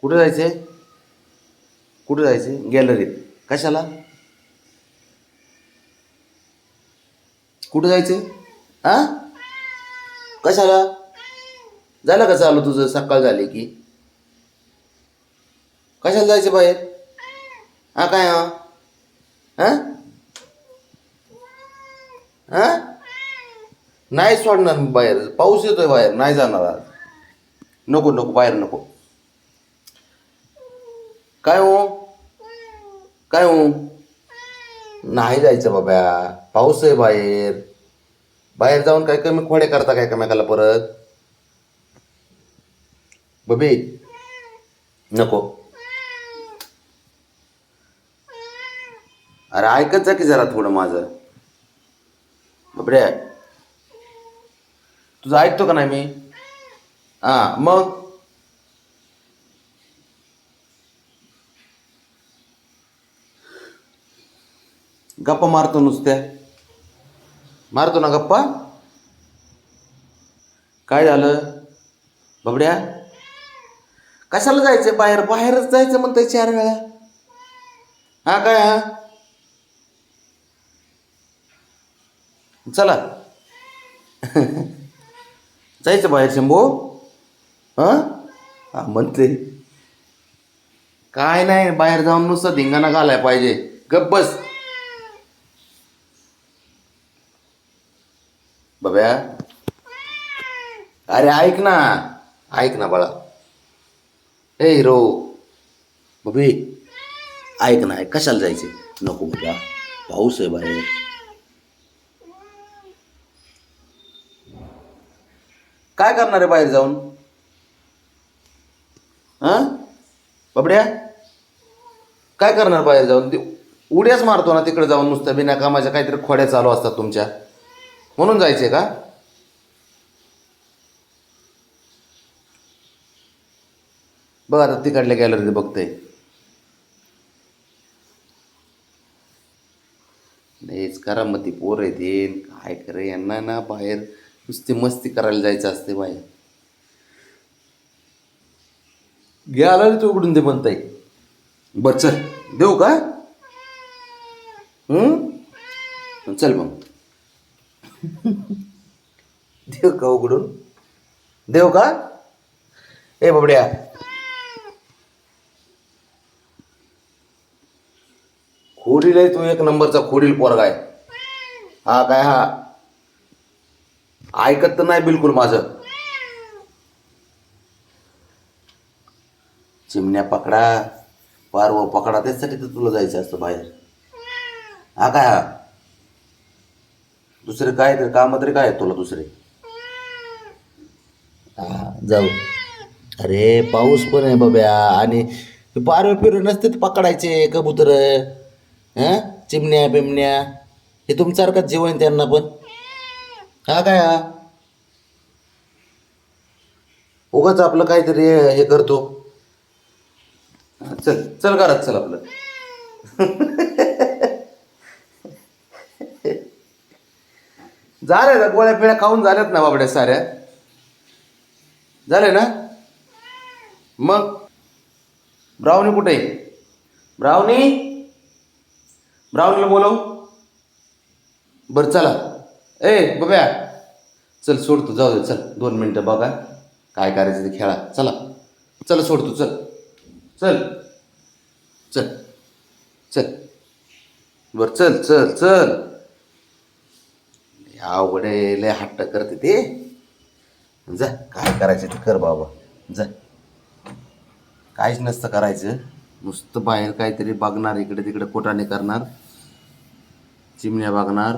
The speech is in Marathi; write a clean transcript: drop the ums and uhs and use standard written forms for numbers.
कुठे जायचंय? कुठे जायचंय? गॅलरीत. कशाला? कुठे जायचंय? हा, कशाला? झालं का चालू तुझं? सकाळ झाली की कशाला जायचं बाहेर? हा काय? हा हा हा नाही सोडणार मी बाहेर. पाऊस येतोय बाहेर, नाही जाणार आज. नको नको, बाहेर नको. काय हो? काय हो? नाही जायचं बाबा, पाऊस आहे बाहेर. बाहेर जाऊन काय कमी खोडे करता काय कमेकाला परत? बबे नको. अरे ऐकत जा की जरा थोडं माझं. बबड्या, तुझं ऐकतो का नाही मी? हा मग गप्पा मारतो नुसत्या. मारतो ना गप्पा. काय झालं बबड्या? कशाला जायचं बाहेर? बाहेरच जायचं म्हणतंय 4 वेळा. हा काय? हा चला. जायचं बाहेर शंभो. हा हा म्हणते. काय नाही, बाहेर जाऊन नुसतं धिंगाणा घालाय पाहिजे. गप बस बब्या. अरे ऐक ना, ऐक ना बाळा. ए हिरो, बबी ऐक ना. कशाला जायचे? नको बाबा, पाऊस आहे बाहेर. काय करणार आहे बाहेर जाऊन? हा बबड्या, काय करणार बाहेर जाऊन? ते उड्याच मारतो ना तिकडे जाऊन नुसतं बिना कामाच्या. काहीतरी खोड्या चालू असतात तुमच्या, म्हणून जायचे का? बघ आता तिकडल्या गॅलरीत बघते. नाहीच करा मग. ती पोर आहे काय करे यांना ना, बाहेर नुसती मस्ती करायला जायचं असते बाहेर. गॅलरी तू उघडून दे म्हणताय. बरं चल, देऊ का? चल मग. देऊ का उघडून? देऊ का? ए बबड्या, खोडील आहे तू, एक नंबरचा खोडील पोरगा आहे. हा काय? हा ऐकत तर नाही बिलकुल माझं. चिमण्या पकडा, पारव पकडा, त्याच्यासाठी तर तुला जायचं असतं बाहेर. हा काय? हा दुसरे काय तर काम तरी काय आहेत तुला दुसरे? हा जाऊ. अरे पाऊस पण आहे बाब्या, आणि पारवे फिरवे नसते पकडायचे कबूतर. हा चिमण्या बिमण्या हे तुमच्यासारखंच जीवन त्यांना पण. हा काय? हा उगाच आपलं काहीतरी हे करतो. चल चल घरात चल आपलं. झाले ना, गोळ्या पिळ्या खाऊन झाल्यात ना बाबड्या साऱ्या. झाले ना मग. ब्राउनी कुठे आहे? ब्राउनी, ब्राउनीला बोलव. बरं चला. ए बब्या, चल सोडतो, जाऊ दे. चल 2 मिनटं बघा काय करायचं ते खेळा. चला चल सोडतो. चल चल चल चल. बरं चल चल चल. अवघड आहे, लय हट्ट करते ते. जा, काय करायचं ते कर बाबा. जा, काहीच नसतं करायचं. नुसतं बाहेर काहीतरी बघणार, इकडे तिकडे कोटाने करणार, चिमण्या बघणार.